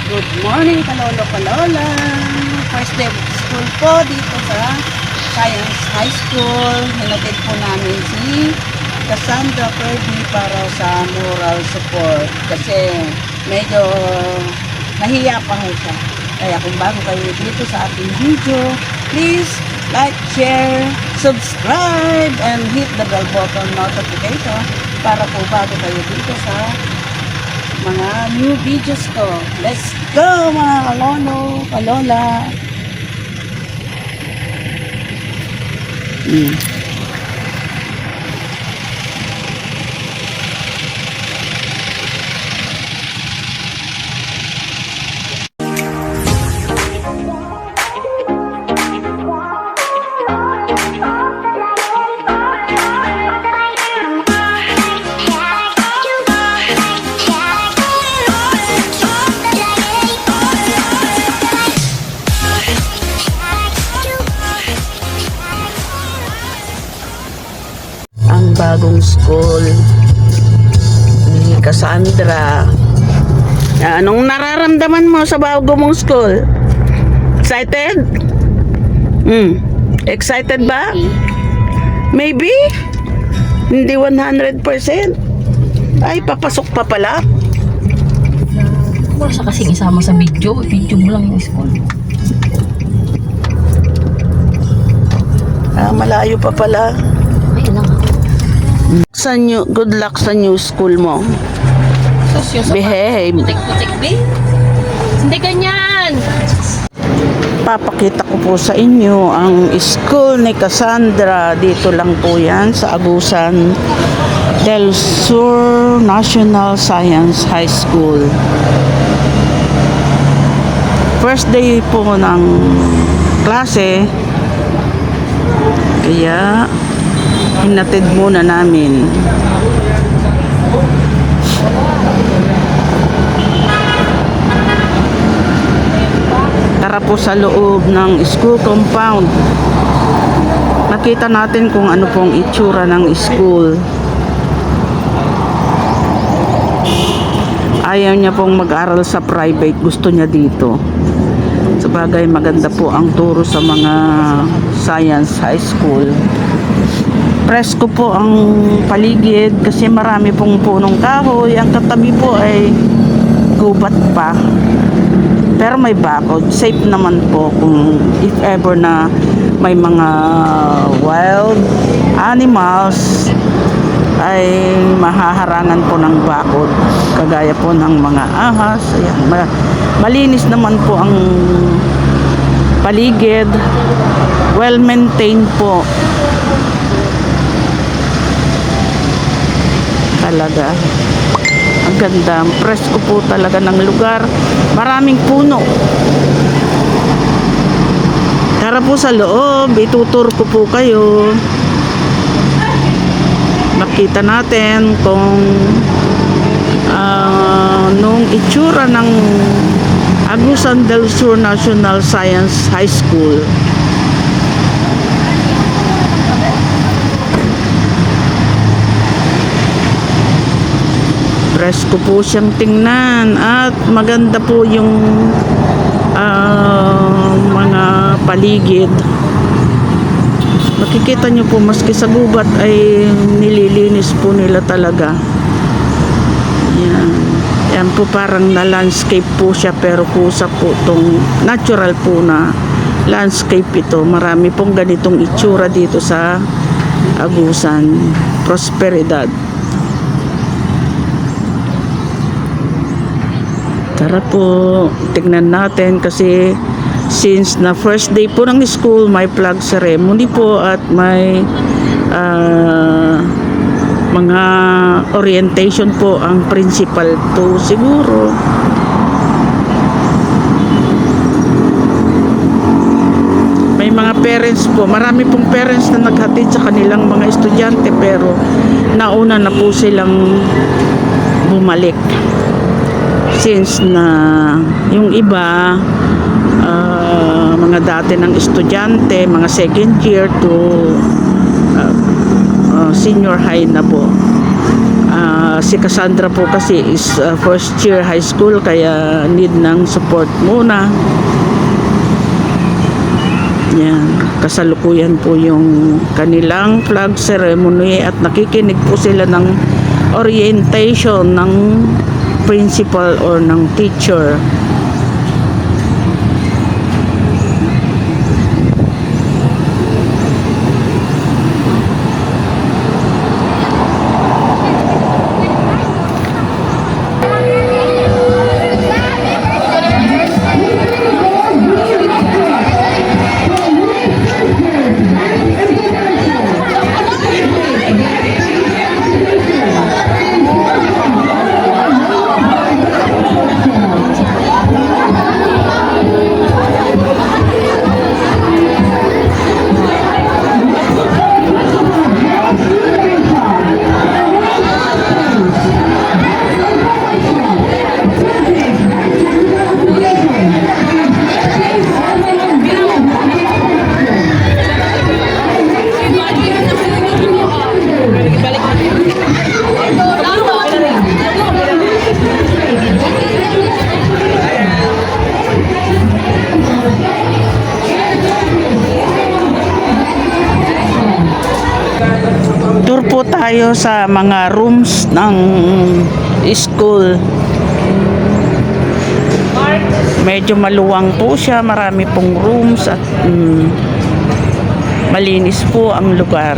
Good morning, kalolo, kalola. First day of school po dito sa Science High School. Hinatid po namin si Cassandra Kirby para sa moral support. Kasi medyo nahiya pa ho siya. Kaya kung bago kayo dito sa ating video, please like, share, subscribe, and hit the bell button notification para po bago kayo dito sa mga new videos ko. Let's go mga kalolo, kalola. Bagong school ni Cassandra. Anong nararamdaman mo sa bago mong school? Excited? Excited ba? Maybe? Hindi 100%? Ay, papasok pa pala? Wala siya kasing isama sa video. Video mo lang yung school. Malayo pa pala. Ayun lang. Good luck sa new school mo. Behave. Putik-putik, be. Hindi ganyan. Papakita ko po sa inyo ang school ni Cassandra. Dito lang po yan sa Agusan del Sur National Science High School. First day po ng klase. Kaya hinatid muna namin. Tara po sa loob ng school compound. Nakita natin kung ano pong itsura ng school. Ayaw niya pong mag-aral sa private. Gusto niya dito. Sabagay maganda po ang turo sa mga science high school. Presko po ang paligid kasi marami pong punong kahoy. Ang katabi po ay gubat pa. Pero may bakod. Safe naman po kung if ever na may mga wild animals ay mahaharangan po ng bakod. Kagaya po ng mga ahas. Ayan. Malinis naman po ang paligid. Well maintained po. Talaga ang ganda, presko po talaga ng lugar, maraming puno. Tara po sa loob, itutur ko po kayo, makita natin kung nung itsura ng Agusan del Sur National Science High School. Presko po siyang tingnan at maganda po yung mga paligid. Makikita nyo po maski sa gubat ay nililinis po nila talaga. Yan. Yan po parang na landscape po siya pero kusa po tong natural po na landscape ito. Marami pong ganitong itsura dito sa Agusan. Prosperidad. Tara po, tignan natin kasi since na first day po ng school, may flag ceremony po at may mga orientation po ang principal po siguro. May mga parents po, marami pong parents na naghatid sa kanilang mga estudyante pero nauna na po silang bumalik. Since na yung iba mga dati ng estudyante, mga second year to senior high na po. Si Cassandra po kasi is first year high school, kaya need ng support muna. Yan, kasalukuyan po yung kanilang flag ceremony at nakikinig po sila ng orientation ng principal or ng teacher. Tour po tayo sa mga rooms ng school. Medyo maluwang po siya, marami pong rooms at malinis po ang lugar.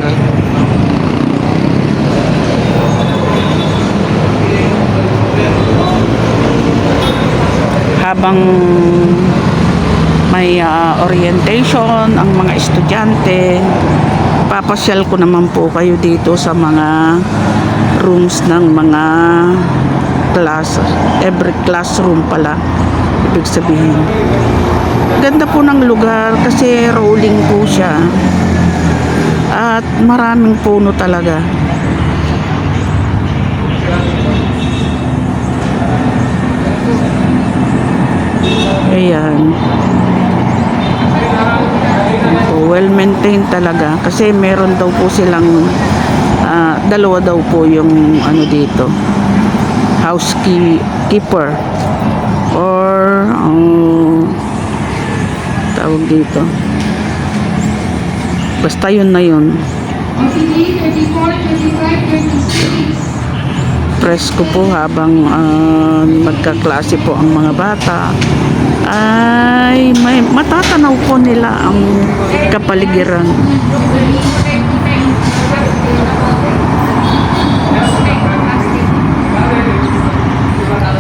Habang may orientation ang mga estudyante, papasyal ko naman po kayo dito sa mga rooms ng mga class, every classroom pala ibig sabihin. Ganda po ng lugar kasi rolling po siya at maraming puno talaga. Ayan, well maintained talaga kasi meron daw po silang dalawa daw po yung ano dito, housekeeper or tawag dito, basta yun na yun. Presko po habang magkaklase po ang mga bata ay may matatanaw po nila ang kapaligiran.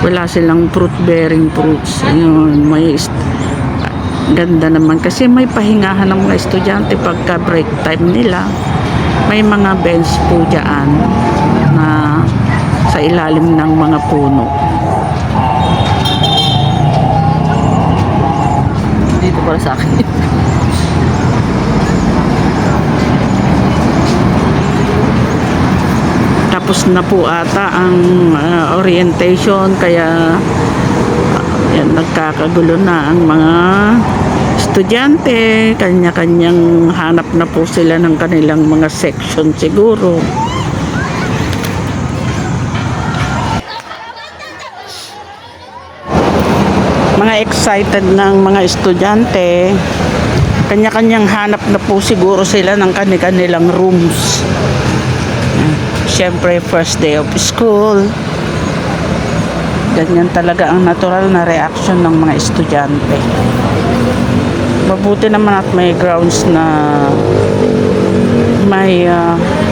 Wala silang fruit bearing fruits. Ayun, may ganda naman kasi may pahingahan ng mga estudyante pagka break time nila. May mga bench po dyan na sa ilalim ng mga puno. Dito para sa akin. Tapos na po ata ang orientation, kaya yan, nagkakagulo na ang mga estudyante. Kanya-kanyang hanap na po sila ng kanilang mga section siguro. Mga excited ng mga estudyante, kanya-kanyang hanap na po siguro sila ng kanilang rooms. Siyempre, first day of school. Ganyan talaga ang natural na reaction ng mga estudyante. Mabuti naman at may grounds na may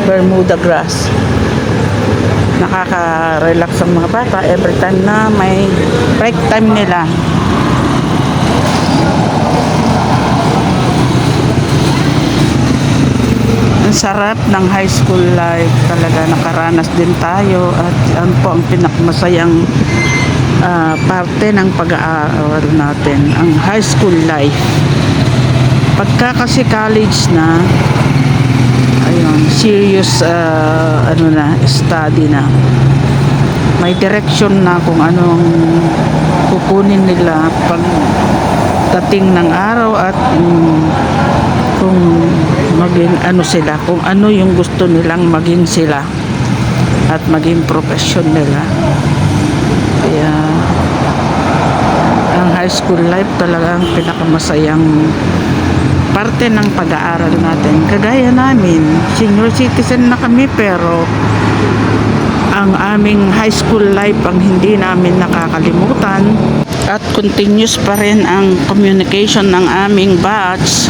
Bermuda grass. Nakaka-relax ang mga bata every time na may break time nila. Ang sarap ng high school life talaga, nakaranas din tayo at yan po ang pinakamasayang parte ng pag-aaral natin, ang high school life. Pagka kasi college na, ayun, serious study na, may direction na kung anong kukunin nila pag dating ng araw at kung maging ano sila, kung ano yung gusto nilang maging sila. at maging profesyon nila. Kaya ang high school life talagang pinakamasayang parte ng pag-aaral natin. Kagaya namin, senior citizen na kami, pero ang aming high school life ang hindi namin nakakalimutan, at continuous pa rin ang communication ng aming batch